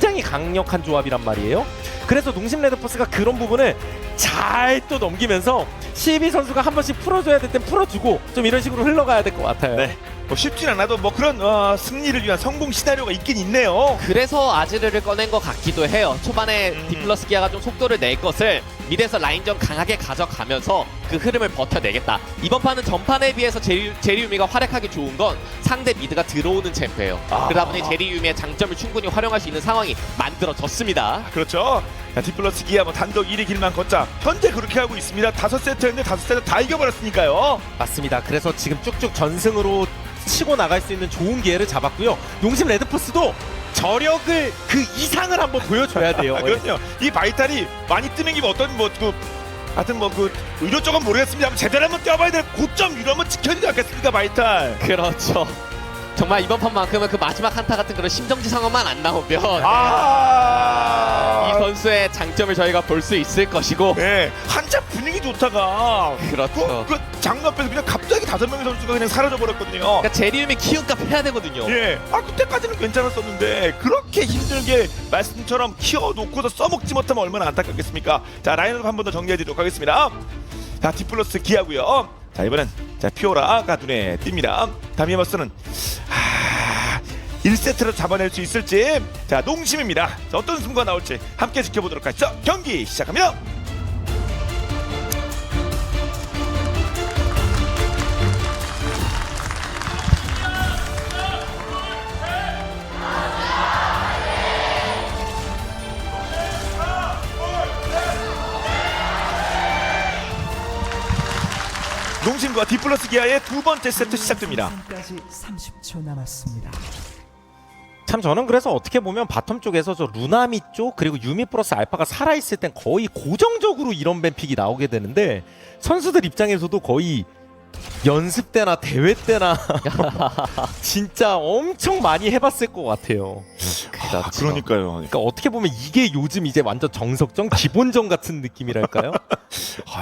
굉장히 강력한 조합이란 말이에요. 그래서 농심 레드포스가 그런 부분을 잘 또 넘기면서 CB 선수가 한 번씩 풀어줘야 될 땐 풀어주고 좀 이런 식으로 흘러가야 될 것 같아요. 네. 뭐 쉽진 않아도 뭐 그런 승리를 위한 성공 시나리오가 있긴 있네요. 그래서 아지르를 꺼낸 것 같기도 해요. 초반에 디플러스 기아가 좀 속도를 낼 것을 미드에서 라인전 강하게 가져가면서 그 흐름을 버텨내겠다. 이번 판은 전판에 비해서 제리유미가 활약하기 좋은 건 상대 미드가 들어오는 챔프예요. 그러다 보니 제리유미의 장점을 충분히 활용할 수 있는 상황이 만들어졌습니다. 그렇죠. 자, 디플러스 기아 뭐 단독 1위 길만 걷자. 현재 그렇게 하고 있습니다. 5세트였는데 5세트 다 이겨버렸으니까요. 맞습니다. 그래서 지금 쭉쭉 전승으로 치고 나갈 수 있는 좋은 기회를 잡았고요. 용심 레드포스도 저력을 그 이상을 한번 보여줘야 돼요. 그렇죠. 이 바이탈이 많이 뜨는 게 어떤 하여튼 의료 쪽은 모르겠습니다. 제대로 한번 뛰어봐야 될 고점 위로 한번 지켜주지 않겠습니까, 바이탈? 그렇죠. 정말 이번 판만큼은 그 마지막 한타 같은 그런 심정지 상황만 안 나오면 이 선수의 장점을 저희가 볼 수 있을 것이고. 네, 한참 분위기 좋다가 그렇죠. 그 장면 앞에서 그냥 갑자기 5명의 선수가 그냥 사라져 버렸거든요. 그러니까 제리움이 키움값 해야 되거든요. 예, 그때까지는 괜찮았었는데 그렇게 힘들게 말씀처럼 키워놓고서 써먹지 못하면 얼마나 안타깝겠습니까? 자, 라인업 한 번 더 정리해드리도록 하겠습니다. 자, 디플러스 기아고요. 자, 이번엔 피오라가 눈에 띕니다. 다미아머스는 1세트로 잡아낼 수 있을지. 자, 농심입니다. 자, 어떤 승부가 나올지 함께 지켜보도록 하죠. 경기 시작합니다. 농심과 디플러스 기아의 두 번째 세트 시작됩니다. 까지 30초 남았습니다. 참 저는 그래서 어떻게 보면 바텀 쪽에서 저 루나미 쪽 그리고 유미 플러스 알파가 살아있을 땐 거의 고정적으로 이런 뱀픽이 나오게 되는데 선수들 입장에서도 거의 연습 때나 대회 때나 진짜 엄청 많이 해봤을 것 같아요. 그러니까요. 그러니까 어떻게 보면 이게 요즘 이제 완전 정석정 기본정 같은 느낌이랄까요?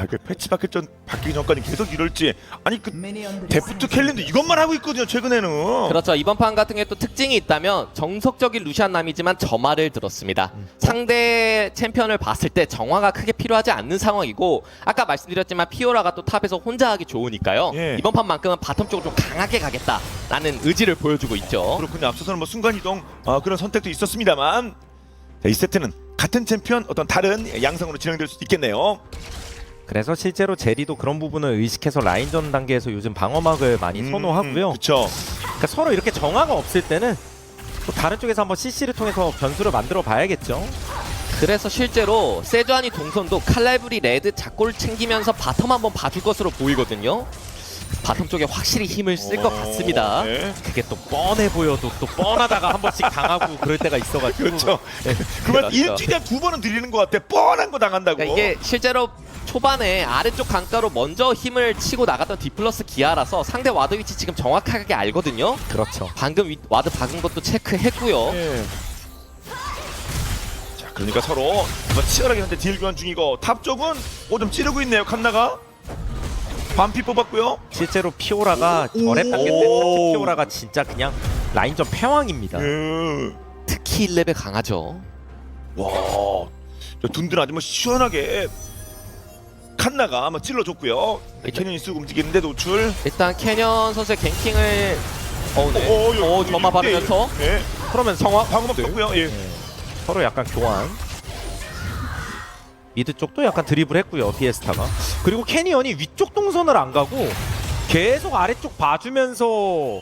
이게 패치 바뀌기 전까지 계속 이럴지. 아니 그 미니언들이 데프트 캘린도 이것만 하고 있거든요, 최근에는. 그렇죠. 이번 판 같은 게 또 특징이 있다면 정석적인 루시안 남이지만 점화를 들었습니다. 상대 챔피언을 봤을 때 정화가 크게 필요하지 않는 상황이고 아까 말씀드렸지만 피오라가 또 탑에서 혼자 하기 좋으니까요. 예. 이번 판만큼은 바텀 쪽으로 좀 강하게 가겠다라는 의지를 보여주고 있죠. 그렇군요. 앞서서는 뭐 순간이동 그런 선택도 있었습니다만, 자, 이 세트는 같은 챔피언 어떤 다른 양상으로 진행될 수도 있겠네요. 그래서 실제로 제리도 그런 부분을 의식해서 라인전 단계에서 요즘 방어막을 많이 선호하고요. 그렇죠. 그러니까 서로 이렇게 정화가 없을 때는 또 다른 쪽에서 한번 CC를 통해서 변수를 만들어 봐야겠죠. 그래서 실제로 세주아니 동선도 칼날브리 레드 작골 챙기면서 바텀 한번 봐줄 것으로 보이거든요. 바텀 쪽에 확실히 힘을 쓸 것 같습니다. 네. 그게 또 뻔해 보여도 또 뻔하다가 한 번씩 당하고 그럴 때가 있어가지고. 그렇죠. 그러면 그렇죠. 일주일에 2번은 드리는 것 같아. 뻔한 거 당한다고. 그러니까 이게 실제로 초반에 아래쪽 강가로 먼저 힘을 치고 나갔던 디플러스 기아라서 상대 와드 위치 지금 정확하게 알거든요. 그렇죠. 방금 와드 박은 것도 체크했고요. 네. 자, 그러니까 서로 뭐 치열하게 현재 딜 교환 중이고 탑 쪽은 좀 찌르고 있네요. 칸나가 반피 뽑았고요. 실제로 피오라가 절에 닦을 때 특히 피오라가 진짜 그냥 라인전 패왕입니다. 특히 1렙에 강하죠. 와, 든든하지 뭐 시원하게 칸나가 한번 찔러줬고요. 캐년이 쓰고 움직이는데 노출. 일단 캐년 선수의 갱킹을 점화 바르면서 네. 그러면 성화 방어막 떴고요. 예. 서로 약간 교환. 미드 쪽도 약간 드리블 했고요, 피에스타가. 그리고 캐니언이 위쪽 동선을 안 가고 계속 아래쪽 봐주면서.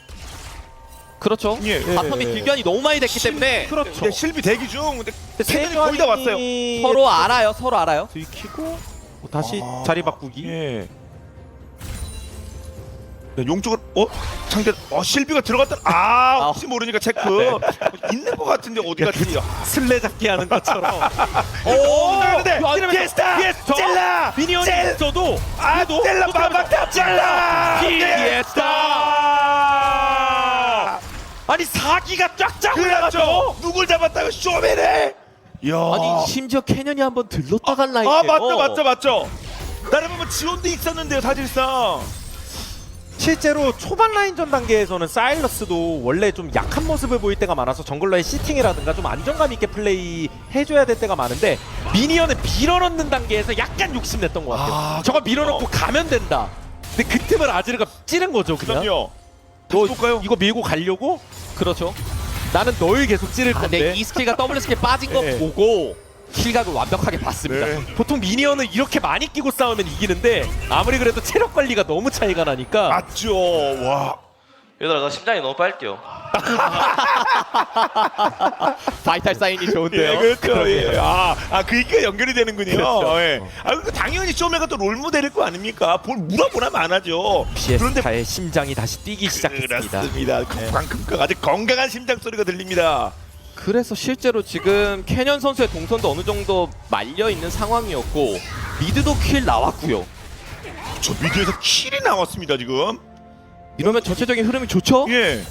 그렇죠. 예. 바텀이 딜견이 너무 많이 됐기 때문에 그렇죠. 네, 실비 대기 중. 근데 캐년이 거의 다 왔어요. 서로 알아요. 서로 알아요. 들키고 다시 자리 바꾸기. 예. 네, 용쪽을 상대 실비가 들어갔다. 혹시 모르니까 체크. 있는 것 같은데 어디 갔지? 슬래잡기 하는 것처럼. 근데 피에스타! 젤라! 미니언이 있어도 젤라 빠박다 젤라! 피에스타! 아니 사기가 쫙쫙 올라가죠. 그렇죠. 누굴 잡았다고 쇼맨을? 이야. 아니 심지어 캐년이 한번 들렀다 간 라인이에요. 맞죠. 나름 한번 지원도 있었는데요, 사실상. 실제로 초반 라인전 단계에서는 사일러스도 원래 좀 약한 모습을 보일 때가 많아서 정글러의 시팅이라든가 좀 안정감 있게 플레이 해줘야 될 때가 많은데 미니언을 밀어넣는 단계에서 약간 욕심냈던 것 같아요. 저거 밀어넣고 가면 된다. 근데 그 틈을 아즈르가 찌른 거죠 그냥. 그럼요. 너 다시 볼까요? 이거 밀고 가려고? 그렇죠. 나는 널 계속 찌를 아, 건데. 근데 이 스킬과 W 스킬 빠진 거 네. 보고 킬각을 완벽하게 봤습니다. 네. 보통 미니언을 이렇게 많이 끼고 싸우면 이기는데 아무리 그래도 체력 관리가 너무 차이가 나니까 맞죠. 와. 얘들아 나 심장이 너무 빨리 뛰어. 바이탈 사인이 좋은데요. 예, 그렇죠. 예. 그러니까 연결이 되는군요. 그렇죠. 예. 그 당연히 쇼메가 또 롤모델일 거 아닙니까? 볼 물어보라면 안 하죠. 그런데 피에스타의 심장이 다시 뛰기 시작했습니다. 그렇습니다. 쿵쾅쿵쾅 아주 건강한 심장 소리가 들립니다. 그래서 실제로 지금 캐년 선수의 동선도 어느 정도 말려 있는 상황이었고 미드도 킬 나왔고요. 저 미드에서 킬이 나왔습니다 지금. 이러면 전체적인 흐름이 좋죠? 예.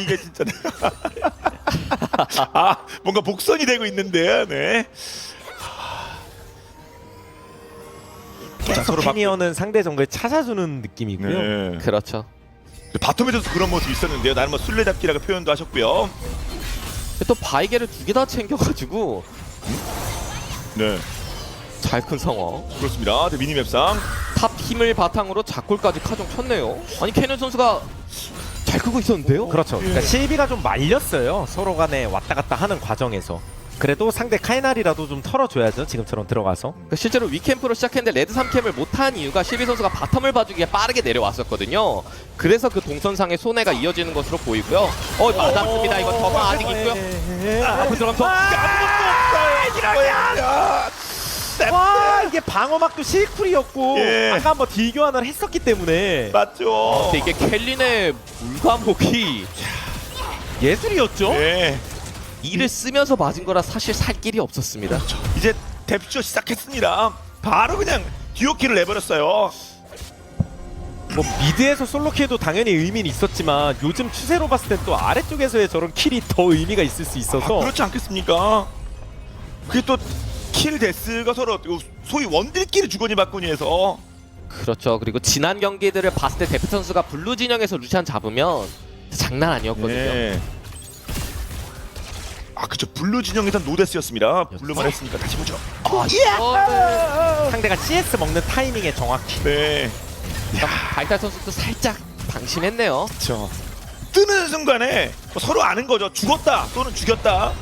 이게 진짜 뭔가 복선이 되고 있는데, 네. 계속 캐니언은 상대 정글 찾아주는 느낌이고요. 네. 그렇죠. 바텀에서도 그런 모습이 있었는데요. 나는 뭐 술래잡기라고 표현도 하셨고요. 또 바이게를 두 개 다 챙겨가지고 네, 잘 큰 상황. 그렇습니다. 미니맵상. 탑 힘을 바탕으로 작골까지 카정 쳤네요. 아니 캐년 선수가 잘 크고 있었는데요? 그렇죠. 그러니까 실비가 좀 말렸어요. 서로 간에 왔다 갔다 하는 과정에서. 그래도 상대 카이날이라도 좀 털어줘야죠. 지금처럼 들어가서. 그러니까 실제로 위캠프로 시작했는데 레드 3캠을 못한 이유가 실비 선수가 바텀을 봐주기에 빠르게 내려왔었거든요. 그래서 그 동선상의 손해가 이어지는 것으로 보이고요. 맞았습니다. 이건 더가 아직 있고요. 앞으로 들어가면서 와 이게 방어막도 실쿨이었고 예. 아까 한번 딜 교환을 했었기 때문에 맞죠. 근데 이게 켈린의 물과목이 예술이었죠. 네. 이를 쓰면서 맞은 거라 사실 살 길이 없었습니다. 이제 뎁쇼 시작했습니다. 바로 그냥 듀오키를 내버렸어요. 뭐 미드에서 솔로킬도 당연히 의미는 있었지만 요즘 추세로 봤을 땐 또 아래쪽에서의 저런 킬이 더 의미가 있을 수 있어서 그렇지 않겠습니까? 그게 또 킬 데스가 서로 소위 원딜끼리 주거니 받거니 해서 그렇죠. 그리고 지난 경기들을 봤을 때 데프트 선수가 블루 진영에서 루시안 잡으면 장난 아니었거든요. 네. 그쵸. 블루 진영에선 노데스였습니다. 블루만 했으니까 다시 보죠. 상대가 CS 먹는 타이밍에 정확히 네. 바이탈 선수도 살짝 방심했네요. 그렇죠. 뜨는 순간에 서로 아는 거죠. 죽었다 또는 죽였다.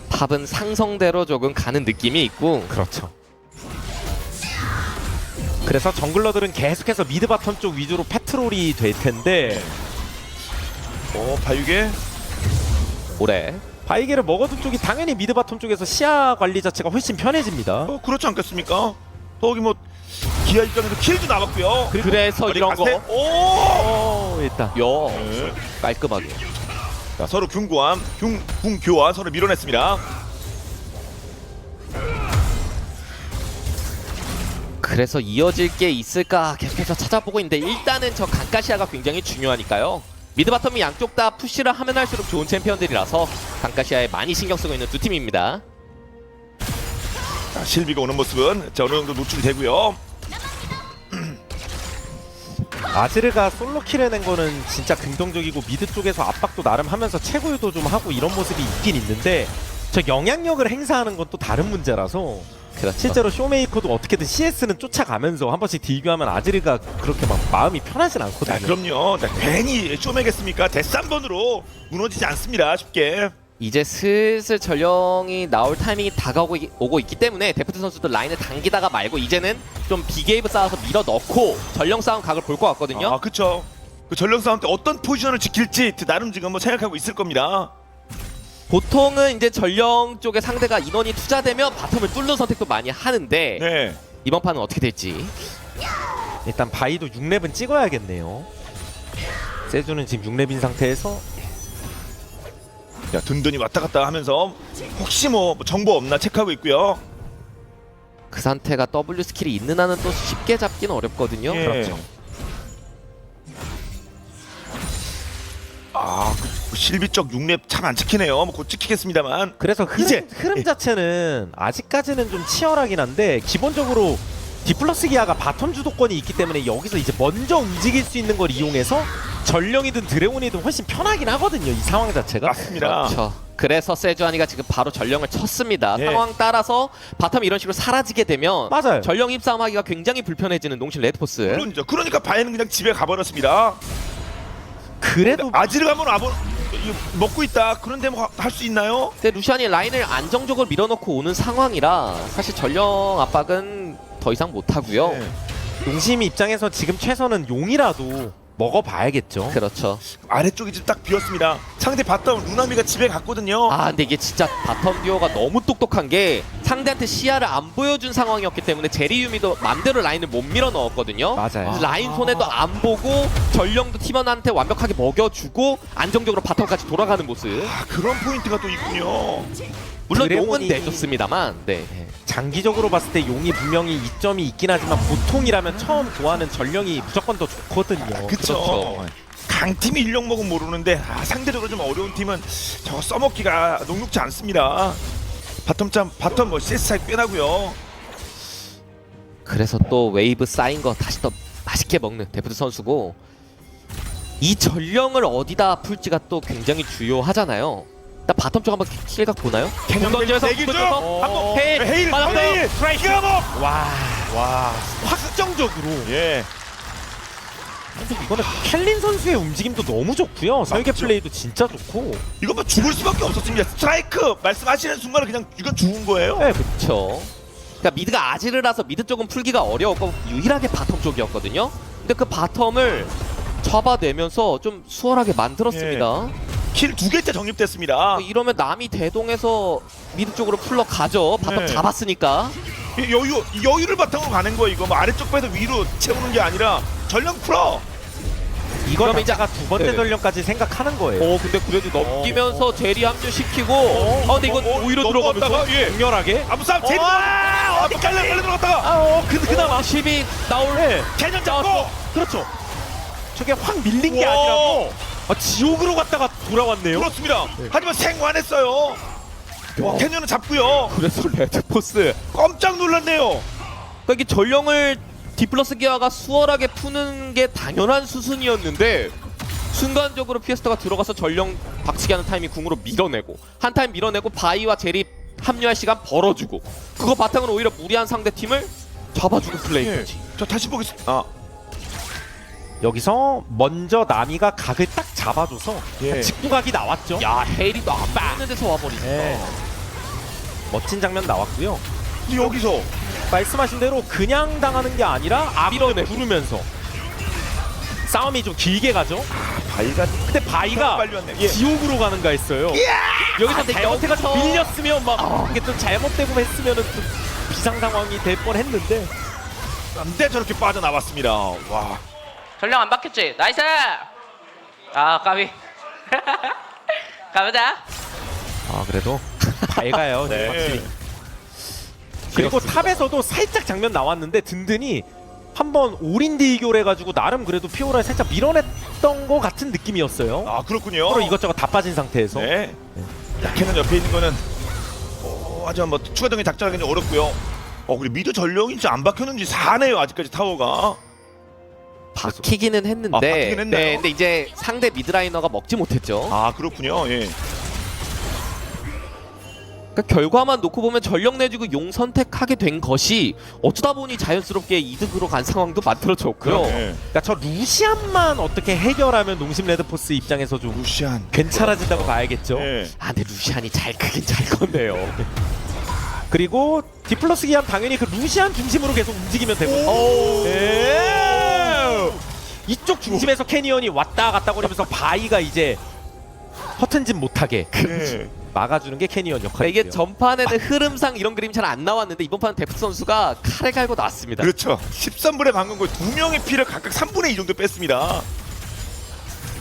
탑은 상성대로 조금 가는 느낌이 있고 그렇죠. 그래서 정글러들은 계속해서 미드 바텀 쪽 위주로 패트롤이 될 텐데 바유게. 올해 바이게를 먹어둔 쪽이 당연히 미드 바텀 쪽에서 시야 관리 자체가 훨씬 편해집니다. 그렇지 않겠습니까? 거기 뭐 기아 입장에서 킬도 나왔고요. 그래서 이런 거 일단 야 네. 깔끔하게 자, 서로 궁 교환 서로 밀어냈습니다. 그래서 이어질 게 있을까 계속해서 찾아보고 있는데 일단은 저 강가시아가 굉장히 중요하니까요. 미드 바텀이 양쪽 다 푸시를 하면 할수록 좋은 챔피언들이라서 강가시아에 많이 신경 쓰고 있는 두 팀입니다. 자, 실비가 오는 모습은 자, 어느 정도 노출이 되고요. 아즈르가 솔로킬 해낸 거는 진짜 긍정적이고 미드 쪽에서 압박도 나름 하면서 채굴도 좀 하고 이런 모습이 있긴 있는데 저 영향력을 행사하는 건 또 다른 문제라서 그렇죠. 실제로 쇼메이커도 어떻게든 CS는 쫓아가면서 한 번씩 딜교하면 아즈르가 그렇게 막 마음이 편하진 자, 않거든요. 그럼요. 자, 괜히 쇼매겠습니까? 데스 한 번으로 무너지지 않습니다. 쉽게. 이제 슬슬 전령이 나올 타이밍이 오고 있기 때문에 데프트 선수도 라인을 당기다가 말고 이제는 좀 비게이브 쌓아서 밀어 넣고 전령 싸움 각을 볼 것 같거든요. 그쵸. 그 전령 싸움 때 어떤 포지션을 지킬지 나름 지금 뭐 생각하고 있을 겁니다. 보통은 이제 전령 쪽에 상대가 인원이 투자되면 바텀을 뚫는 선택도 많이 하는데 네. 이번 판은 어떻게 될지. 일단 바이도 6렙은 찍어야겠네요. 세주는 지금 6렙인 상태에서 야, 든든히 왔다 갔다 하면서 혹시 뭐 정보 없나 체크하고 있고요. 그 상태가 W 스킬이 있는 한은 또 쉽게 잡기는 어렵거든요. 예. 그렇죠. 그 실비 쪽 6렙 참 안 찍히네요. 뭐 곧 찍히겠습니다만. 그래서 이제! 흐름 자체는 아직까지는 좀 치열하긴 한데 기본적으로 디플러스 기아가 바텀 주도권이 있기 때문에 여기서 이제 먼저 움직일 수 있는 걸 이용해서 전령이든 드래곤이든 훨씬 편하긴 하거든요. 이 상황 자체가. 맞습니다. 그렇죠. 그래서 세주아니가 지금 바로 전령을 쳤습니다. 예. 상황 따라서 바텀 이런 식으로 사라지게 되면 맞아요. 전령 입싸움하기가 굉장히 불편해지는 농심 레드포스. 물론이죠. 그러니까 바이는 그냥 집에 가버렸습니다. 그래도 아지르 가면 이거 먹고 있다. 그런데 뭐 할 수 있나요? 근데 루시안이 라인을 안정적으로 밀어넣고 오는 상황이라 사실 전령 압박은 더 이상 못하고요. 네. 농심 입장에서 지금 최선은 용이라도 먹어봐야겠죠. 그렇죠. 아래쪽이 지금 딱 비었습니다. 상대 바텀 루나미가 집에 갔거든요. 아 근데 이게 진짜 바텀 듀오가 너무 똑똑한 게 상대한테 시야를 안 보여준 상황이었기 때문에 제리유미도 맘대로 라인을 못 밀어 넣었거든요. 맞아요. 그래서 라인 손에도 안 보고 전령도 팀원한테 완벽하게 먹여주고 안정적으로 바텀까지 돌아가는 모습. 아, 그런 포인트가 또 있군요. 물론 드래곤이- 용은 내줬습니다만 네. 장기적으로 봤을 때 용이 분명히 이점이 있긴 하지만 보통이라면 처음 구하는 전령이 무조건 더 좋거든요. 그쵸. 그렇죠. 강팀이 인력먹은 모르는데 상대적으로 좀 어려운 팀은 저거 써먹기가 녹록지 않습니다. 바텀 뭐 CS 차이 꽤 나고요. 그래서 또 웨이브 쌓인 거 다시 또 맛있게 먹는 데프트 선수고 이 전령을 어디다 풀지가 또 굉장히 주요하잖아요. 일단 바텀 쪽 한번 킬각 보나요? 캐논 던져서 대기 중! 던져서 한번 헤일 맞았어요. 헤일 기가 막! 와 확정적으로. 예. 근데 이거는 켈린 선수의 움직임도 너무 좋고요. 설계 맞죠. 플레이도 진짜 좋고. 이거 뭐 죽을 수밖에 없었습니다. 스트라이크 말씀하시는 순간에 그냥 이건 죽은 거예요. 네, 그렇죠. 그러니까 미드가 아지르라서 미드 쪽은 풀기가 어려웠고 유일하게 바텀 쪽이었거든요. 근데 그 바텀을 잡아내면서 좀 수월하게 만들었습니다. 킬 2개째 정립됐습니다. 이러면 남이 대동해서 미드 쪽으로 풀러 가죠. 바텀 네. 잡았으니까. 이 여유를 바탕으로 가는 거 이거 뭐 아래쪽 빼서 위로 채우는 게 아니라 전령 풀어. 이거 그러면 자체가 두 번째 네네. 전령까지 생각하는 거예요. 근데 그래도 넘기면서 제리 합류시키고 근데 이건 오히려 들어가면서 넘어갔다가, 예. 강렬하게. 아무 싸움 제일 깔려 들어갔다가 그나마 10이 나올 캐년 잡고 그렇죠. 저게 확 밀린 게 우와. 아니라고 지옥으로 갔다가 돌아왔네요. 그렇습니다. 하지만 생還했어요. 캐년은 잡고요. 그래서 레드포스 깜짝 놀랐네요. 그러니까 이게 전령을 디플러스 기아가 수월하게 푸는 게 당연한 수순이었는데 순간적으로 피에스타가 들어가서 전령 박치기 하는 타이밍 궁으로 밀어내고 한 타임 밀어내고 바이와 제리 합류할 시간 벌어주고 그거 바탕으로 오히려 무리한 상대팀을 잡아주는 플레이까지. 저 다시 보겠습니다. 여기서 먼저 나미가 각을 딱 잡아줘서 예. 직구각이 나왔죠. 야 헤일이 또 안 보이는 데서 와버리니까. 네. 멋진 장면 나왔고요. 근데 여기서 말씀하신 대로 그냥 당하는 게 아니라 밀어내 부르면서 싸움이 좀 길게 가죠. 바이가 근데 바이가 빨리 왔네. 지옥으로 가는가 했어요. 여기서 근데 잘못해가지고 여기서- 밀렸으면 막 이게 좀 잘못되고 했으면은 좀 비상 상황이 될 뻔했는데 안돼 저렇게 빠져나왔습니다. 와. 전령 안 박혔지? 나이스! 아 까비 가보자. 그래도 밝아요. 네. 확실히. 그리고 탑에서도 살짝 장면 나왔는데 든든히 한번 올인 딜교를 해가지고 나름 그래도 피오라를 살짝 밀어냈던 것 같은 느낌이었어요. 아 그렇군요. 서로 이것저것 다 빠진 상태에서. 네. 캐논 옆에 있는 거는 하지만 뭐 추가적인 작전하기 좀 어렵고요. 그리고 미드 전령이 진짜 안 박혔는지 사네요 아직까지 타워가. 박히기는 했는데 박히긴 했나요? 네, 근데 이제 상대 미드라이너가 먹지 못했죠. 아 그렇군요. 예. 그러니까 결과만 놓고 보면 전령 내주고 용 선택하게 된 것이 어쩌다 보니 자연스럽게 이득으로 간 상황도 만들어졌고요. 예. 그러니까 저 루시안만 어떻게 해결하면 농심 레드포스 입장에서 좀 루시안. 괜찮아진다고 봐야겠죠. 예. 근데 루시안이 잘 크긴 잘 컸네요. 그리고 디플러스 기한 당연히 그 루시안 중심으로 계속 움직이면 되고. 예. 이쪽 중심에서 캐니언이 왔다 갔다 거리면서 바이가 이제 허튼짓 못하게 예. 막아주는 게 캐니언 그러니까 역할이에요. 이게 전판에는 흐름상 이런 그림이 잘 안 나왔는데 이번 판은 데프트 선수가 칼에 갈고 나왔습니다. 그렇죠. 13분에 방금 그 2명의 피를 각각 3분의 2 정도 뺐습니다.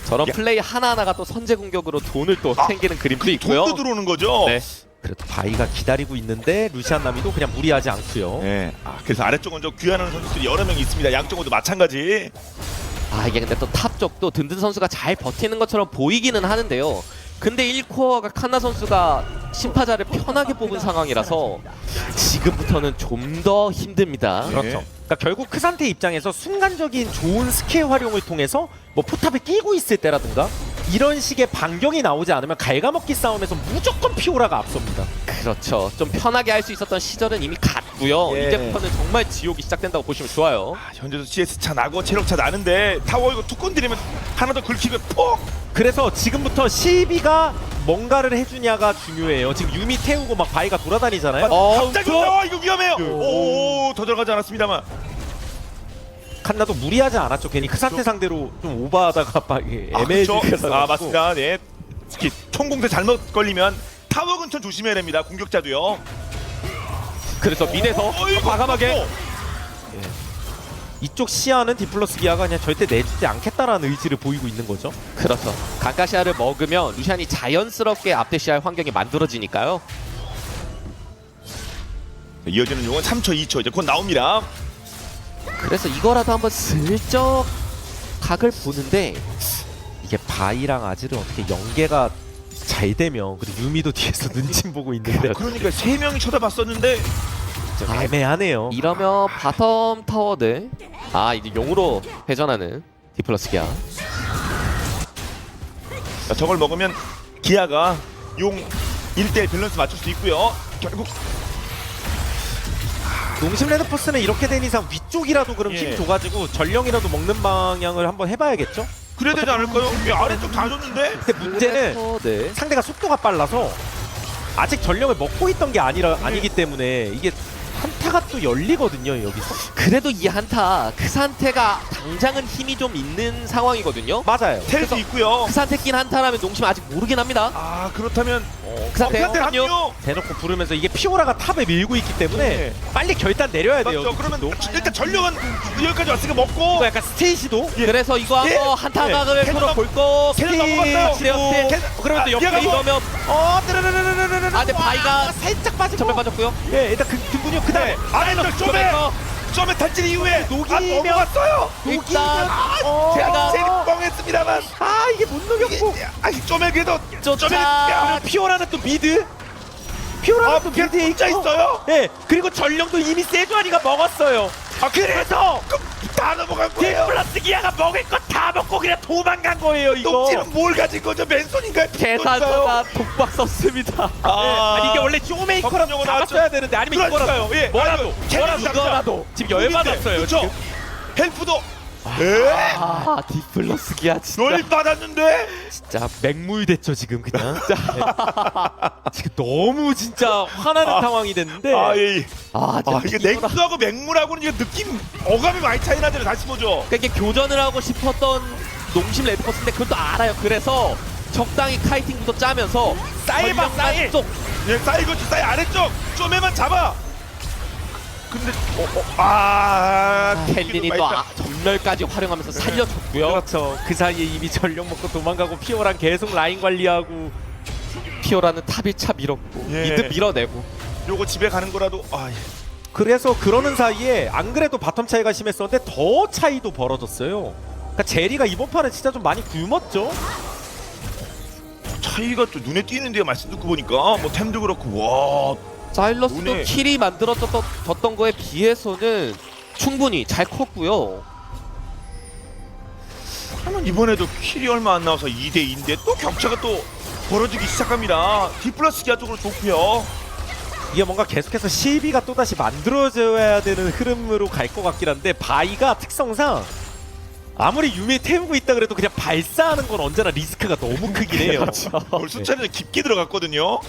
저런 야. 플레이 하나하나가 또 선제 공격으로 돈을 또 챙기는 그림도 있고요. 돈도 들어오는 거죠. 네. 그래도 바이가 기다리고 있는데 루시안 나미도 그냥 무리하지 않고요. 네. 그래서 아래쪽은 저 귀환하는 선수들이 여러 명 있습니다. 양쪽으로 마찬가지. 이게 근데 또 탑 쪽도 든든 선수가 잘 버티는 것처럼 보이기는 하는데요. 근데 1코어가 칸나 선수가 심파자를 편하게 뽑은 상황이라서 지금부터는 좀 더 힘듭니다. 네. 그렇죠. 그러니까 결국 크산테 입장에서 순간적인 좋은 스킬 활용을 통해서 뭐 포탑에 끼고 있을 때라든가 이런 식의 반경이 나오지 않으면 갉아먹기 싸움에서 무조건 피오라가 앞섭니다. 그렇죠. 좀 편하게 할 수 있었던 시절은 이미 갔고요. 예. 이제부터는 정말 지옥이 시작된다고 보시면 좋아요. 아, 현재도 CS 차 나고 체력 차 나는데 타워 이거 툭 건드리면 하나 더 긁히고 폭. 그래서 지금부터 실비가 뭔가를 해주냐가 중요해요. 지금 유미 태우고 막 바위가 돌아다니잖아요. 갑자기 이거 위험해요. 오, 더 들어가지 않았습니다만. 칸나도 무리하지 않았죠. 괜히 크산테 상대로 좀 오버하다가 막 애매해지게 그렇죠. 아, 맞습니다. 네. 특히 총공세 잘못 걸리면 타워 근처 조심해야 됩니다. 공격자도요. 그래서 미드에서 과감하게 이쪽 시야는 디플러스 기아가 그냥 절대 내주지 않겠다라는 의지를 보이고 있는 거죠. 그렇죠. 강가시아를 먹으면 루시안이 자연스럽게 앞대시할 환경이 만들어지니까요. 이어지는 용은 3초, 2초 이제 곧 나옵니다. 그래서 이거라도 한번 슬쩍 각을 보는데 이게 바이랑 아질은 어떻게 연계가 잘 되면 그리고 유미도 뒤에서 눈치 보고 있는데 그러니까 세 명이 쳐다봤었는데 좀 애매하네요. 이러면 바텀 타워들 이제 용으로 회전하는 디플러스 기아. 자, 저걸 먹으면 기아가 용 1대1 밸런스 맞출 수 있고요. 결국 농심 레드포스는 이렇게 된 이상 위쪽이라도 그럼 예. 힘 줘가지고 전령이라도 먹는 방향을 한번 해봐야겠죠? 그래야 되지 않을까요? 아래쪽 다 줬는데. 근데 문제는 네. 상대가 속도가 빨라서 아직 전령을 먹고 있던 게 아니기 때문에 이게 한타가 또 열리거든요 여기서. 그래도 이 한타 크산테가 당장은 힘이 좀 있는 상황이거든요. 맞아요. 텔도 있고요. 크산테 낀 한타라면 농심 아직 모르긴 합니다. 아, 그렇다면 크산테 텔 합류. 합류. 대놓고 부르면서 이게 피오라가 탑에 밀고 있기 때문에 네. 빨리 결단 내려야 돼요. 맞죠? 그러면 팀도. 일단 전력은 여기까지 왔으니까 먹고. 이거 약간 스테이시도 그래서 이거 예. 한번 한타 예. 각을 캐논 풀어 볼 거. 캐논 넘어갔어요. 그러면 또 옆에 얘가 뭐- 이러면 근데 바이가 살짝 빠지고 전면 빠졌고요. 예, 일단 근군요 그다음에 아래쪽 점에 탈진 이후에 녹이면- 넘어갔어요. 일단 제가 제가 뻥했습니다만. 아 이게 못 녹였고 점에 그래도 쫓아. 피오라는 또 미드 피오라는 또 미드에 혼자 있고. 있어요. 예, 그리고 전령도 이미 세주아리가 먹었어요. 그래서 다 넘어간 거예요. 디플러스 기아가 먹을 거 다 먹고 그냥 도망간 거예요 이거. 똥지는 뭘 가진 거죠? 맨손인가요? 계산서가 독박 썼습니다. 아니 이게 원래 쇼메이커라도 영어 잡았어야 되는데 아니면 이거라도 예, 뭐라도 캐논 이거라도 지금 열받았어요 그렇죠. 지금. 헬프도 디플러스 기아 진짜 널 받았는데. 진짜 맹물됐죠 지금 그냥. 네. 지금 너무 진짜 화나는 상황이 됐는데. 예. 이게 이거라. 넥스하고 맹물하고는 이게 느낌 어감이 많이 차이 나잖아요. 다시 보죠. 그러니까 이게 교전을 하고 싶었던 농심 레드포스인데 그것도 알아요. 그래서 적당히 카이팅부터 짜면서 사이바 사이. 쪽 예, 사이거치 사이 아래쪽 좀에만 잡아. 근데 켈린이 또 전멸까지 활용하면서 살려줬고요. 그렇죠. 그 사이에 이미 전력 먹고 도망가고 피오랑 계속 라인 관리하고. 피오라는 탑 1차 밀었고 예. 미드 밀어내고 요거 집에 가는 거라도 예. 그래서 그러는 사이에 안 그래도 바텀 차이가 심했었는데 더 차이도 벌어졌어요. 그러니까 제리가 이번 판에 진짜 좀 많이 굶었죠. 차이가 또 눈에 띄는데요. 말씀 듣고 보니까 뭐 템도 그렇고 와. 사일러스도 눈에- 킬이 만들어졌던 거에 비해서는 충분히 잘 컸고요. 하면 이번에도 킬이 얼마 안 나와서 2대2인데 또 격차가 또 벌어지기 시작합니다. 디플러스 기아 쪽으로 좋고요. 이게 뭔가 계속해서 실비가 또다시 만들어져야 되는 흐름으로 갈 것 같긴 한데 바이가 특성상 아무리 유미 태우고 있다 그래도 그냥 발사하는 건 언제나 리스크가 너무 크긴 해요. 오늘 수차례 깊게 들어갔거든요.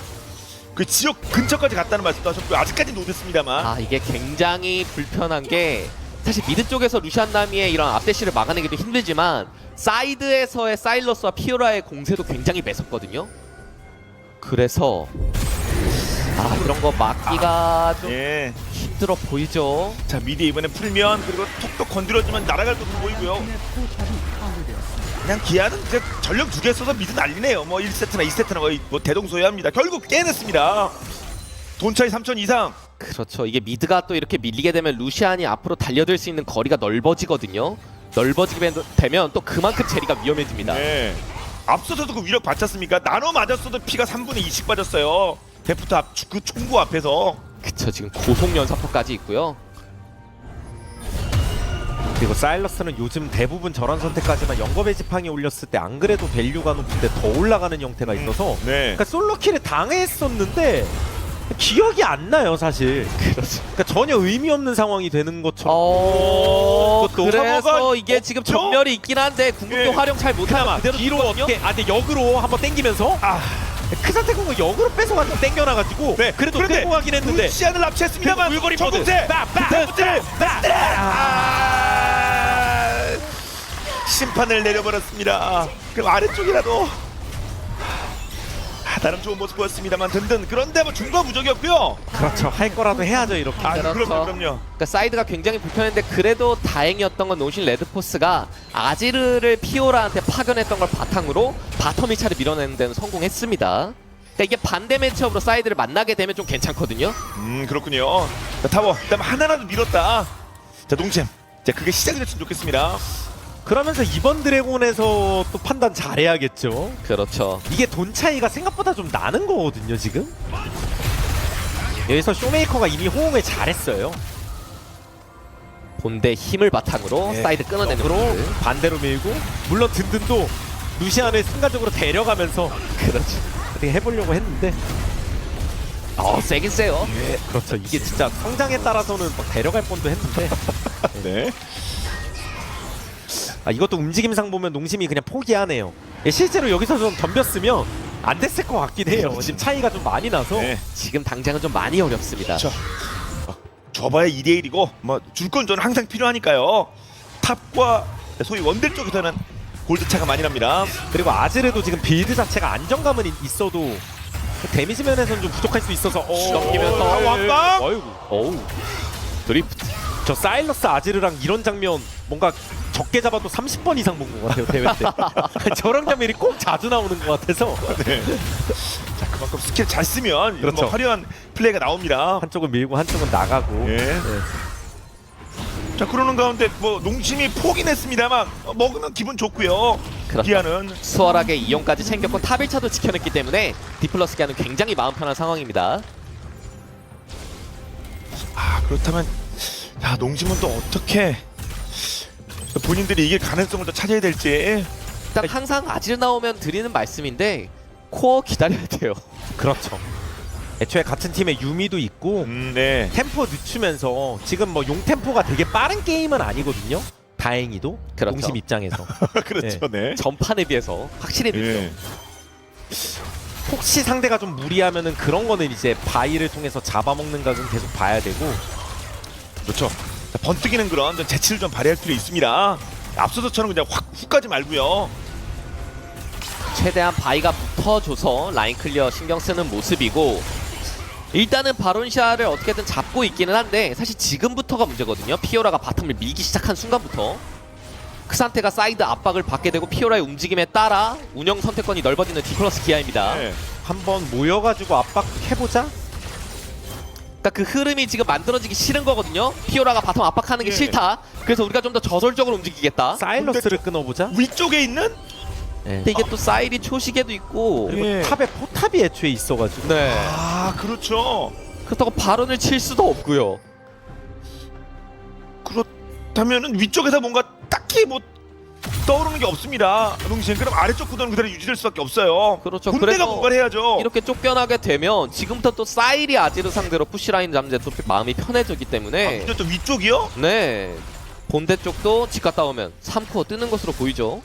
그 지역 근처까지 갔다는 말씀도 하셨고요. 아직까지는 못했습니다만. 이게 굉장히 불편한 게 사실 미드 쪽에서 루시안 나미의 이런 앞대시를 막아내기도 힘들지만 사이드에서의 사일러스와 피오라의 공세도 굉장히 매섭거든요. 그래서 이런 거 막기가 좀 예. 힘들어 보이죠. 자, 미드 이번에 풀면 그리고 톡톡 건드려주면 날아갈 것도 보이고요. 그냥 기아는 이제 전력 2개 써서 미드 난리네요. 뭐 1세트나 2세트나 거의 뭐 대동소이합니다. 결국 깨냈습니다. 돈 차이 3천 이상. 그렇죠. 이게 미드가 또 이렇게 밀리게 되면 루시안이 앞으로 달려들 수 있는 거리가 넓어지거든요. 넓어지게 되면 또 그만큼 제리가 위험해집니다. 네. 앞서서도 그 위력 받쳤습니까? 나노 맞았어도 피가 3분의 2씩 빠졌어요. 데프트 앞 그 총구 앞에서 그쵸, 지금 고속 연사포까지 있고요. 그리고 사일러스는 요즘 대부분 저런 선택까지만 영겁의 지팡이 올렸을 때 안 그래도 밸류가 높은데 더 올라가는 형태가 있어서 네. 그러니까 솔로킬을 당했었는데 기억이 안 나요 사실. 그러니까 전혀 의미 없는 상황이 되는 것처럼. 그것도 그래서 상어가 이게 지금 없죠? 전멸이 있긴 한데 궁극기 예. 활용 잘 못하면 그대로 뒤로 죽거든요? 어떻게 근데 역으로 한번 땡기면서 크산테 공을 역으로 뺏어가지고 땡겨놔가지고 네. 그래도 그런데 끌고 가긴 했는데 루시안을 납치했습니다만 물거리 모드. 전공세 데프트를 심판을 내려버렸습니다. 그럼 아래쪽이라도 나름 좋은 모습 보였습니다만 든든. 그런데 뭐 중과 무적이었고요. 그렇죠. 할 거라도 해야죠 이렇게. 그렇죠. 그럼요. 그러니까 사이드가 굉장히 불편했는데 그래도 다행이었던 건 노신 레드포스가 아지르를 피오라한테 파견했던 걸 바탕으로 바텀 1차를 밀어내는 데는 성공했습니다. 그러니까 이게 반대 매치업으로 사이드를 만나게 되면 좀 괜찮거든요. 그렇군요. 자, 타워 일단 하나라도 밀었다. 자 농심. 자 그게 시작이 됐으면 좋겠습니다. 그러면서 이번 드래곤에서 또 판단 잘해야겠죠. 그렇죠. 이게 돈 차이가 생각보다 좀 나는 거거든요 지금. 여기서 쇼메이커가 이미 호응을 잘했어요. 본대 힘을 바탕으로 네. 사이드 끊어내는 옆으로 모습. 반대로 밀고 물론 든든도 루시안을 순간적으로 데려가면서 그렇죠. 어떻게 해보려고 했는데 세긴 세요. 그렇죠. 이게 진짜 성장에 따라서는 막 데려갈 뻔도 했는데 네. 이것도 움직임상 보면 농심이 그냥 포기하네요. 실제로 여기서 좀 덤볐으면 안 됐을 것 같긴 해요. 지금 차이가 좀 많이 나서. 네. 지금 당장은 좀 많이 어렵습니다. 저 줘봐야 2대1이고 뭐 줄 건 저는 항상 필요하니까요. 탑과 소위 원딜 쪽에서는 골드 차가 많이 납니다. 그리고 아즈르도 지금 빌드 자체가 안정감은 있어도 데미지 면에서는 좀 부족할 수 있어서 넘기면서 왕빵! 어이구. 어우. 드리프트. 저 사일러스 아즈르랑 이런 장면 뭔가 적게 잡아도 30번 이상 본 것 같아요 대회 때. 저런 장면이 꼭 자주 나오는 것 같아서 자 그만큼 스킬 잘 쓰면 이런 그렇죠. 뭐 화려한 플레이가 나옵니다. 한쪽은 밀고 한쪽은 나가고. 예. 자 그러는 가운데 뭐 농심이 포긴 했습니다만 먹으면 기분 좋고요. 그렇죠. 기아는 수월하게 이용까지 챙겼고 탑 1차도 지켜냈기 때문에 디플러스 기아는 굉장히 마음 편한 상황입니다. 그렇다면 야 농심은 또 어떻게 본인들이 이길 가능성을 더 찾아야 될지. 일단 항상 아질 나오면 드리는 말씀인데 코어 기다려야 돼요. 그렇죠. 애초에 같은 팀에 유미도 있고 네. 템포 늦추면서 지금 뭐 용 템포가 되게 빠른 게임은 아니거든요. 다행히도 그렇죠. 농심 입장에서 그렇죠. 네. 전판에 비해서 확실히 늦죠. 예. 혹시 상대가 좀 무리하면은 그런 거는 이제 바이를 통해서 잡아먹는 각은 계속 봐야 되고. 그렇죠. 자, 번뜩이는 그런 좀 재치를 좀 발휘할 필요 있습니다. 앞서서처럼 그냥 확 훅까지 말고요. 최대한 바이가 붙어줘서 라인 클리어 신경 쓰는 모습이고 일단은 바론샤를 어떻게든 잡고 있기는 한데 사실 지금부터가 문제거든요. 피오라가 바텀을 밀기 시작한 순간부터 크산테가 사이드 압박을 받게 되고 피오라의 움직임에 따라 운영 선택권이 넓어지는 디플러스 기아입니다. 네. 한번 모여가지고 압박해보자. 그러니까 그 흐름이 지금 만들어지기 싫은 거거든요. 피오라가 바텀 압박하는 게 예. 싫다. 그래서 우리가 좀 더 저돌적으로 움직이겠다. 사일러스를 끊어보자. 위쪽에 있는 근데 이게 또 사일이 초시계도 있고 그리고 예. 탑에 포탑이 애초에 있어가지고. 네. 그렇죠. 그렇다고 발언을 칠 수도 없고요. 그렇다면은 위쪽에서 뭔가 딱히 뭐 떠오르는 게 없습니다. 농심 그럼 아래쪽 구도는 그대로 유지될 수밖에 없어요. 그렇죠. 군대가 그래서 뭔가를 해야죠. 이렇게 쫓겨나게 되면 지금부터 또 사일이 아지르 상대로 푸시라인 잡는 데 또 마음이 편해졌기 때문에 또 위쪽이요? 네 본대 쪽도 집 갔다 오면 3코어 뜨는 것으로 보이죠.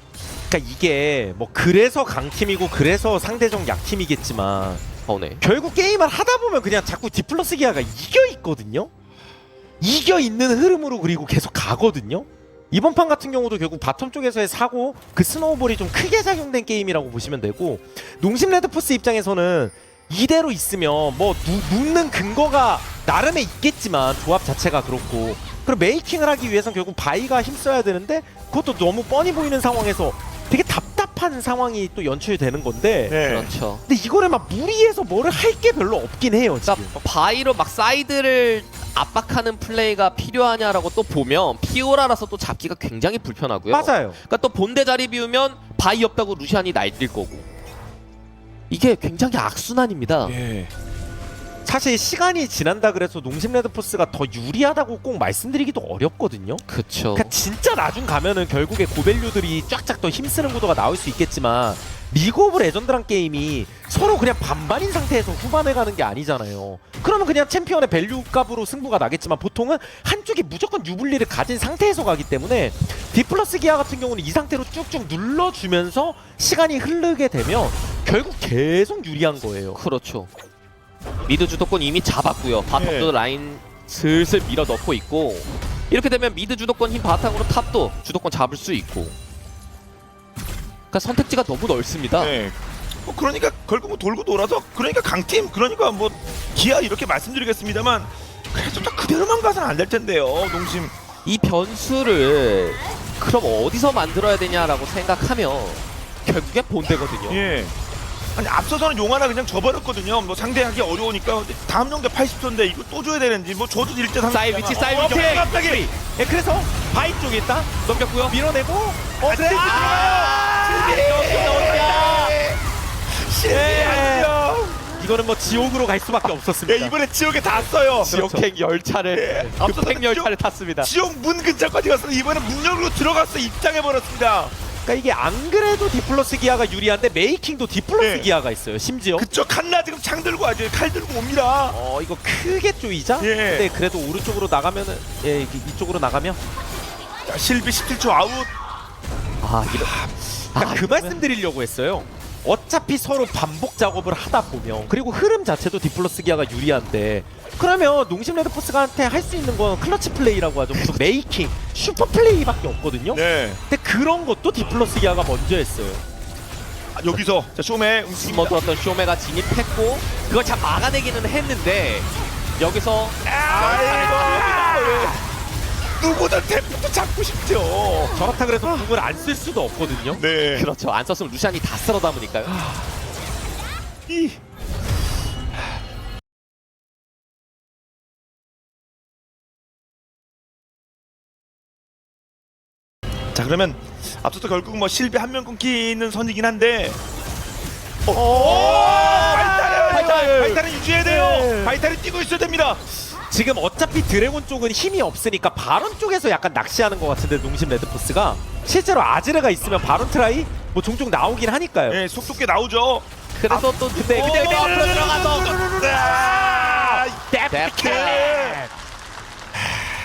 그러니까 이게 뭐 그래서 강팀이고 그래서 상대적 약팀이겠지만 네. 결국 게임을 하다 보면 그냥 자꾸 디플러스 기아가 이겨 있거든요. 이겨 있는 흐름으로 그리고 계속 가거든요. 이번 판 같은 경우도 결국 바텀 쪽에서의 사고 그 스노우볼이 좀 크게 작용된 게임이라고 보시면 되고 농심 레드포스 입장에서는 이대로 있으면 뭐 눕는 근거가 나름에 있겠지만 조합 자체가 그렇고 그리고 메이킹을 하기 위해서는 결국 바이가 힘써야 되는데 그것도 너무 뻔히 보이는 상황에서 되게 답답한 상황이 또 연출되는 건데 네. 그렇죠. 근데 이거를 막 무리해서 뭐를 할 게 별로 없긴 해요 지금. 그러니까 바이로 막 사이드를 압박하는 플레이가 필요하냐라고 또 보면 피오라라서 또 잡기가 굉장히 불편하고요. 맞아요. 그러니까 또 본대 자리 비우면 바이 없다고 루시안이 날뛸 거고 이게 굉장히 악순환입니다. 예. 사실 시간이 지난다 그래서 농심 레드포스가 더 유리하다고 꼭 말씀드리기도 어렵거든요. 그쵸. 그러니까 진짜 나중 가면은 결국에 고밸류들이 쫙쫙 더 힘쓰는 구도가 나올 수 있겠지만 리그 오브 레전드란 게임이 서로 그냥 반반인 상태에서 후반에 가는 게 아니잖아요. 그러면 그냥 챔피언의 밸류 값으로 승부가 나겠지만 보통은 한쪽이 무조건 유불리를 가진 상태에서 가기 때문에 디플러스 기아 같은 경우는 이 상태로 쭉쭉 눌러주면서 시간이 흐르게 되면 결국 계속 유리한 거예요. 그렇죠. 미드 주도권 이미 잡았고요. 바텀도 예. 라인 슬슬 밀어 넣고 있고 이렇게 되면 미드 주도권 힘 바탕으로 탑도 주도권 잡을 수 있고 그러니까 선택지가 너무 넓습니다. 네. 그러니까 결국 뭐 돌고 돌아서 그러니까 강팀 그러니까 뭐 기아 이렇게 말씀드리겠습니다만 그래도 딱 그대로만 가서는 안 될 텐데요. 농심. 이 변수를 그럼 어디서 만들어야 되냐라고 생각하면 결국에 본대거든요. 예. 아니 앞서서는 용 하나 그냥 줘버렸거든요. 뭐 상대하기 어려우니까 다음 연계 80초인데 이거 또 줘야 되는지 뭐 줘도 1대 3. 사이 위치, 사이 위치. 갑자기. 예, 그래서 바이 쪽에 있다 넘겼고요. 밀어내고 그래. 실비 아니요. 이거는 뭐 지옥으로 갈 수밖에 예, 없었습니다. 이번에 지옥에 다 써요. 지옥행 열차를 예. 급행 열차를 탔습니다. 지옥 문 근처까지 갔어. 이번에 문 열고 들어가서 입장해 버렸습니다. 그러니까 이게 안 그래도 디플러스 기아가 유리한데 메이킹도 디플러스 네. 기아가 있어요. 심지어 그쪽 칸나 지금 창 들고 아직 칼 들고 옵니다. 이거 크게 쪼이자. 예. 근데 그래도 오른쪽으로 나가면은 이쪽으로 나가면 자, 실비 17초 아웃. 그 말씀 드리려고 했어요. 어차피 서로 반복 작업을 하다 보면 그리고 흐름 자체도 디플러스 기아가 유리한데 그러면 농심 레드포스한테 할 수 있는 건 클러치 플레이라고 하죠. 무슨 메이킹, 슈퍼 플레이밖에 없거든요. 네. 근데 그런 것도 디플러스 기아가 먼저 했어요. 아, 여기서 자 쇼메 움직입니다. 숨어들었던 쇼메가 진입했고 그걸 참 막아내기는 했는데 여기서 누구든 대부터 잡고 싶죠. 저렇다 그래서 궁을 안 쓸 수도 없거든요. 네. 그렇죠. 안 썼으면 루시안이 다 쓸어 담으니까요. 이. 자 그러면 앞서서 결국 뭐 실비 한 명 끊기는 선이긴 한데. 바이탈은 유지해야 돼요. 네. 바이탈이 뛰고 있어야 됩니다. 지금 어차피 드래곤 쪽은 힘이 없으니까 바론 쪽에서 약간 낚시하는 것 같은데 농심 레드포스가 실제로 아즈르가 있으면 바론 트라이 뭐 종종 나오긴 하니까요. 네, 속도 꽤 나오죠. 그래서 또 근데 앞으로 들어가서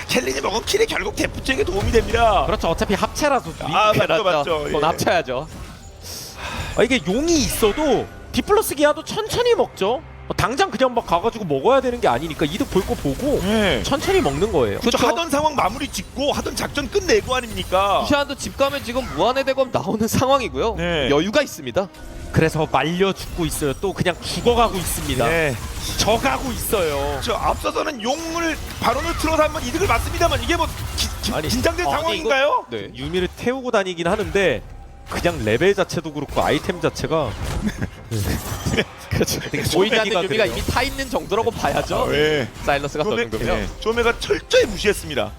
켈린이 먹은 킬이 결국 데프 쪽에 도움이 됩니다. 그렇죠. 어차피 합체라서 아 맞죠. 돈 합쳐야죠. 이게 용이 있어도 디플러스 기아도 천천히 먹죠. 당장 그냥 막 가가지고 먹어야 되는 게 아니니까 이득 볼 거 보고 네. 천천히 먹는 거예요. 그렇죠. 그쵸. 하던 상황 마무리 짓고 하던 작전 끝내고 아닙니까? 루시안도 집 가면 지금 무한의 대검 나오는 상황이고요. 네. 여유가 있습니다. 그래서 말려 죽고 있어요. 또 그냥 죽어가고 있습니다. 네. 져가고 있어요. 저 앞서서는 용을 바론을 틀어서 한번 이득을 봤습니다만 이게 뭐 아니, 긴장된 아니, 상황인가요? 네. 유미를 태우고 다니긴 하는데 그냥 레벨 자체도 그렇고 아이템 자체가 그렇죠. 되게 보이지 않는 소매기가 유미가 그래요. 이미 타 있는 정도라고 봐야죠. 네. 사일러스가 저 정도면. 조메가 철저히 무시했습니다.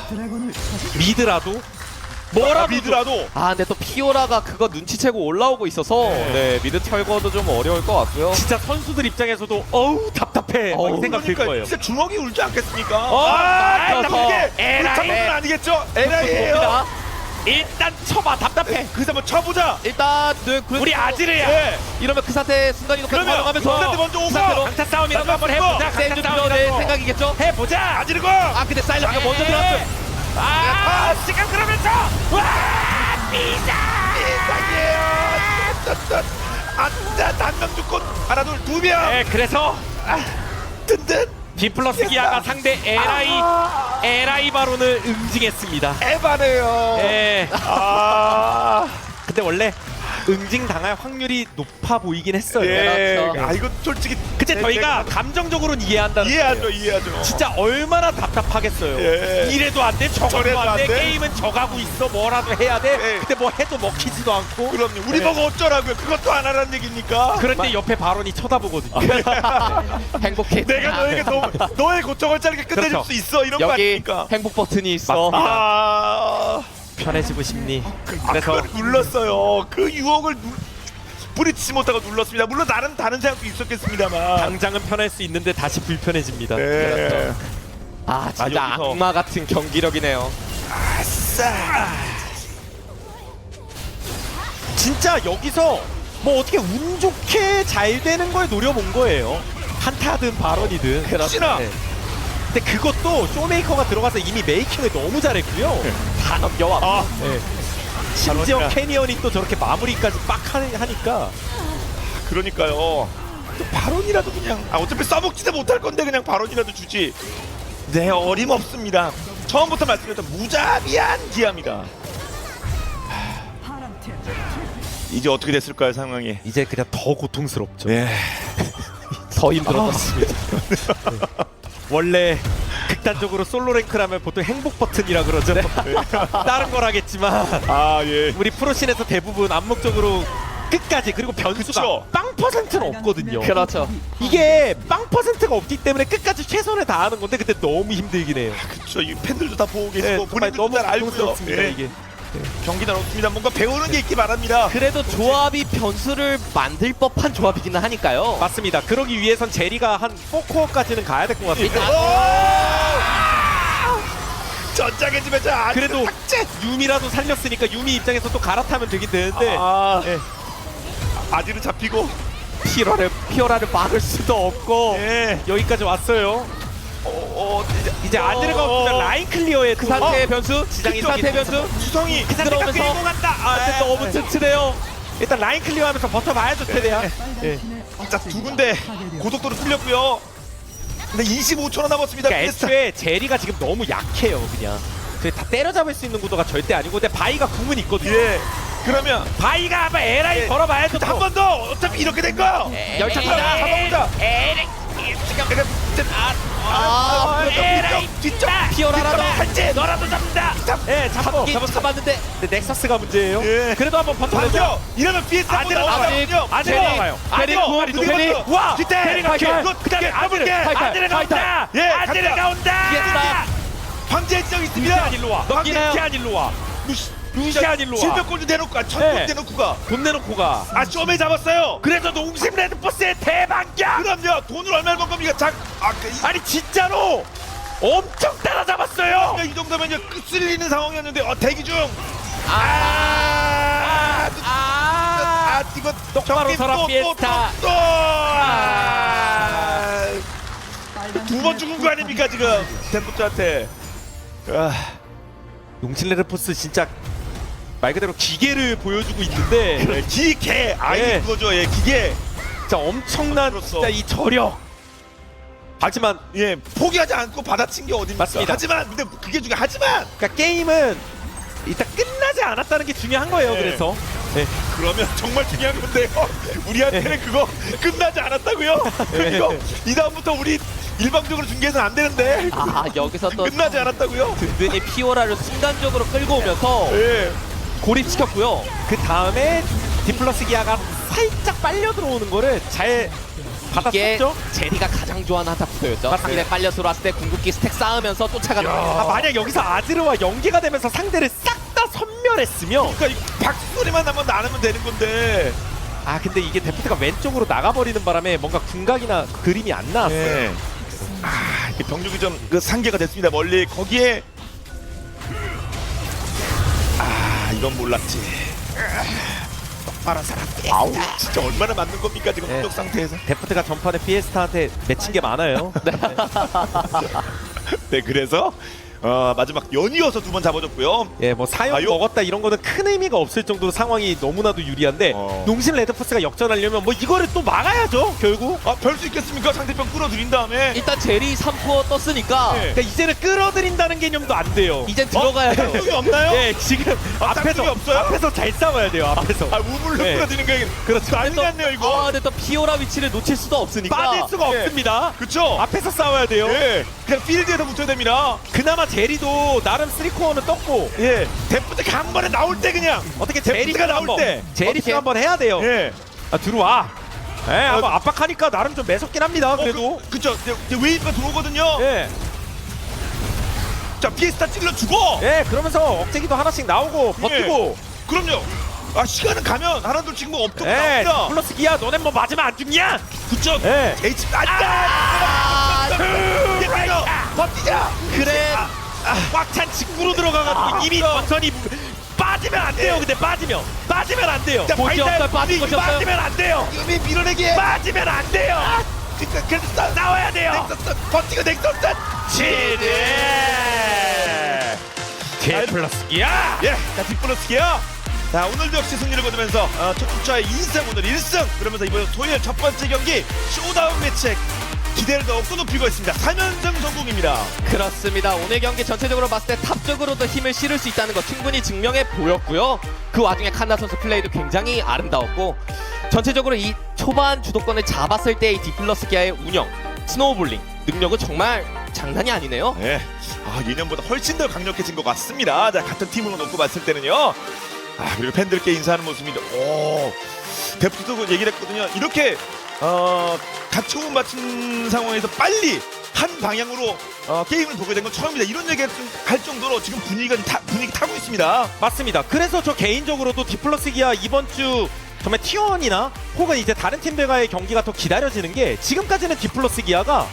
드래곤을 미드라도 뭐라도 미드라도 아 근데 또 피오라가 그거 눈치채고 올라오고 있어서 네 미드 철거도 좀 어려울 것 같고요. 진짜 선수들 입장에서도 어우 답답해 막 이 생각 들 그러니까 거예요. 진짜 주먹이 울지 않겠습니까? 맞춰서 나쁘게 에라이. 불타는 아니겠죠? 에라이에요. 봅니다. 일단 쳐봐 답답해. 그래서 한번 쳐보자. 일단 네, 우리 아지르야. 네. 이러면 그 상태 순간 이동 그러면 가면서 그한테 먼저 오고 강타 싸움이라도 한번 해보자. 세인즈 강타 들어낼 싸움이라도 생각이겠죠? 해보자. 아지르고. 아 근데 사일러스가 먼저 들어왔어요. 지금 그러면서 이상해요. 안다 단명 죽고 하나 둘 명. 네, 그래서 든든 디플러스 기아가 상대 에라이 바론을 응징했습니다. 에바네요. 네. 아. 근데 원래 응징 당할 확률이 높아 보이긴 했어요. 예. 그렇죠. 아 이거 솔직히 근데 저희가 감정적으로는 이해한다는 이해하죠, 이해하죠. 진짜 얼마나 답답하겠어요. 예. 이래도 안 돼, 저래도 저래도 안 돼, 안 돼. 게임은 져가고 있어, 뭐라도 해야 돼. 예. 근데 뭐 해도 먹히지도 않고. 그럼요. 우리 예. 보고 어쩌라고요? 그것도 안 하라는 얘기입니까? 그런데 옆에 바론이 쳐다보거든요. 행복해. 내가 너에게 너의 고통을 짧게 끝내줄 그렇죠. 수 있어 이런 거 여기 아닙니까? 행복 버튼이 있어. 아, 편해지고 싶니? 그래서 그래서 그걸 눌렀어요. 그 유혹을 뿌리치지 못하고 눌렀습니다. 물론 다른 생각도 있었겠습니다만. 당장은 편할 수 있는데 다시 불편해집니다. 네. 아 진짜 여기서. 악마 같은 경기력이네요. 아싸. 진짜 여기서 뭐 어떻게 운 좋게 잘 되는 걸 노려본 거예요. 한타든 발언이든. 혹시나. 네. 근데 그것도 쇼메이커가 들어가서 이미 메이킹을 너무 잘했고요. 다 넘겨와. 아, 네. 심지어 그러니까. 캐니언이 또 저렇게 마무리까지 빡 하니까 그러니까요. 또 발언이라도 그냥 어차피 써먹지도 못할 건데 그냥 발언이라도 주지. 네, 어림없습니다. 처음부터 말씀드렸던 무자비한 기합니다. 파랑팀 이제 어떻게 됐을까요, 상황이? 이제 그냥 더 고통스럽죠. 네. 더 힘들었습니다. 원래 극단적으로 솔로 랭크라면 보통 행복 버튼이라 그러죠. 다른 걸 하겠지만 아, 예. 우리 프로씬에서 대부분 암묵적으로 끝까지 그리고 변수가 그쵸. 빵 퍼센트는 없거든요. 그렇죠. 이게 빵 퍼센트가 없기 때문에 끝까지 최선을 다하는 건데 근데 너무 힘들긴 해요. 그쵸. 이 팬들도 다 보고 계시고 네, 정말 본인들도 너무 잘 알고요. 고통스럽습니다 예. 이게. 경기는 없습니다. 뭔가 배우는 게 있기 바랍니다. 그래도 조합이 변수를 만들 법한 조합이기는 하니까요. 맞습니다. 그러기 위해선 제리가 한 4코어까지는 가야 될 것 같습니다. 전장의 집에서 아주 그래도 삭제. 유미라도 살렸으니까 유미 입장에서 또 갈아타면 되긴 되는데 아지는 잡히고. 피오라를 막을 수도 없고 예. 여기까지 왔어요. 이제 아드르가 없으면 라인 클리어에 그 상태의 변수, 지장이 이 상태의 생기는 변수. 수성이 그 상태가 들어오면서- 끌고 간다. 근데 너무 튼튼해요. 일단 라인 클리어하면서 버텨봐야죠 테레야. 빨간팀의 자, 두 군데 고속도로 뚫렸고요. 근데 25초 남았습니다. 그러니까 애초에 제리가 지금 너무 약해요 그냥. 다 때려잡을 수 있는 구도가 절대 아니고 근데 바이가 궁은 있거든요. 예. 그러면 바이가 한번 에라이 걸어봐야죠. 한 번 더. 어차피 이렇게 된 거. 열차다. 잡아보자. 뒤쪽. 피오라라도 한지 너라도 잡는다. 예, 잡았는데 근데 넥서스가 문제예요. 예. 그래도 한번 버텨보자. 반겨. 이러면 피해사 아드레 나오거든요. 아드레 제리, 나와요. 제리, 제리 와. 뒤태. 제리가 칼칼, 그다음에 아드레 칼칼, 아드레가 칼칼. 온다. 예, 아드레가 온다. 피했다. 황제의 지정 있습니다. 루시안 일로 와. 넘기나요? 루시안 일로 와. 루시안 일로 와. 실명골도 내놓고 네. 천골 내놓고 가. 돈 내놓고 가. 쇼메 잡았어요. 그래서 농심 레드포스의 대반격. 그럼요. 돈을 얼마 번 겁니까? 아니 진짜로 엄청 따라잡았어요. 이 정도면 이제 끝을리는 상황이었는데 대기 중. 이거 똑바로 서라, 피에스타. 두 번 죽은 거 아닙니까 지금 덴포트한테. 농심 레드포스 진짜 말 그대로 기계를 보여주고 있는데 기계. 예. 그거죠. 예, 기계. 진짜 엄청난 그렇소. 진짜 이 저력. 하지만 예, 포기하지 않고 받아친 게 어딥니까? 맞습니다. 하지만 근데 그게 중요. 하지만 그러니까 게임은 일단 끝나지 않았다는 게 중요한 거예요. 네. 그래서 네. 그러면 정말 중요한 건데요. 우리한테는 그거 끝나지 않았다고요? 그리고 이 다음부터 우리 일방적으로 중계해서는 안 되는데 여기서 또 끝나지 않았다고요? 든든히 피오라를 순간적으로 끌고 오면서 예. 고립시켰고요. 그 다음에 디플러스 기아가 살짝 빨려 들어오는 거를 잘 이게 받았었죠. 제리가 가장 좋아하는 한타 구도였죠. 맞습니다. 상대 빨려 들어왔을 때 궁극기 스택 쌓으면서 쫓아가는 아, 거. 만약 여기서 아즈르와 연계가 되면서 상대를 싹 다 선멸했으면 그러니까 이 박수 소리만 한번 나누면 되는 건데. 아 근데 이게 데프트가 왼쪽으로 나가버리는 바람에 뭔가 궁각이나 그림이 안 나왔어요. 예. 이게 병력이 좀 그 상계가 됐습니다. 멀리 거기에 이건 몰랐지. 똑바로 살아. 아우 진짜 얼마나 맞는 겁니까 지금 네. 공격 상태에서. 데프트가 전판에 피에스타한테 맺힌 게 많아요. 네, 그래서 마지막 연이어서 두 번 잡아줬고요. 예, 뭐 사용 아유. 먹었다 이런 거는 큰 의미가 없을 정도로 상황이 너무나도 유리한데 농심 레드포스가 역전하려면 뭐 이거를 또 막아야죠 결국. 별 수 있겠습니까? 상대편 끌어들인 다음에. 일단 제리 3코어 떴으니까 네. 그러니까 이제는 끌어들인다는 개념도 안 돼요. 이젠 들어가야죠. 쌍둥이 없나요? 예, 지금 쌍둥이 앞에서 없어요? 앞에서 잘 싸워야 돼요. 앞에서. 우물로 네. 끌어들이는 게 그렇죠. 난리 났네요 이거. 근데 또 피오라 위치를 놓칠 수도 없으니까 빠질 수가 예. 없습니다. 그쵸? 앞에서 싸워야 돼요. 예. 그냥 필드에서 붙여야 됩니다. 그나마 제리도 나름 3코어는 떴고 예. 데프트가 한 번에 나올 때 그냥. 어떻게 데프트가 나올 때. 제리 어떻게? 한번 해야 돼요. 예. 들어와. 예, 한번 압박하니까 나름 좀 매섭긴 합니다. 그래도. 그쵸. 이제 웨이브가 들어오거든요. 예. 자, 피에스타 찔러 주고. 예, 그러면서 억제기도 하나씩 나오고 버티고. 그럼요. 시간은 가면 하나둘 지금 뭐 없던 예, 나옵니다. 플러스 기아 너네 뭐 맞으면 안 죽냐? 그쵸? 예. H 안돼. 버티자. 그래 꽉찬 직구로 들어가가지고 이미 전선이 빠지면 안 돼요. 근데 빠지면 안 돼요. 곳이 없어요. 빠진 곳이 없어요. 빠지면 안 돼요. 이미 밀어내기. 빠지면 안 돼요. 그러니까 그래서 나와야 돼요. 넥서스 버티고 넥서스. 제 플러스 기아. 예, 자 뒷플러스기야. 자 오늘도 역시 승리를 거두면서 첫 주차의 2승 오늘 1승 그러면서 이번 토요일 첫 번째 경기 쇼다운 매치 기대를 더욱더 높이고 있습니다. 3연승 성공입니다. 그렇습니다. 오늘 경기 전체적으로 봤을 때 탑적으로도 힘을 실을 수 있다는 거 충분히 증명해 보였고요. 그 와중에 칸나 선수 플레이도 굉장히 아름다웠고 전체적으로 이 초반 주도권을 잡았을 때의 디플러스 기아의 운영, 스노우볼링 능력은 정말 장난이 아니네요. 네, 예년보다 훨씬 더 강력해진 것 같습니다. 자 같은 팀으로 놓고 봤을 때는요. 그리고 팬들께 인사하는 모습인데, 데프트도 얘기를 했거든요. 이렇게 같이 호흡 맞춘 상황에서 빨리 한 방향으로 게임을 보게 된 건 처음이다. 이런 얘기 할 정도로 지금 분위기 타고 있습니다. 맞습니다. 그래서 저 개인적으로도 디플러스 기아 이번 주 정말 T1이나 혹은 이제 다른 팀들과의 경기가 더 기다려지는 게 지금까지는 디플러스 기아가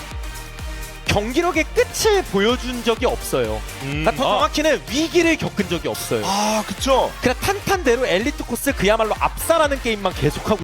경기력의 끝을 보여준 적이 없어요. 그러니까 더 정확히는 위기를 겪은 적이 없어요. 그쵸. 그냥 탄탄대로 엘리트 코스 그야말로 압살하는 게임만 계속하고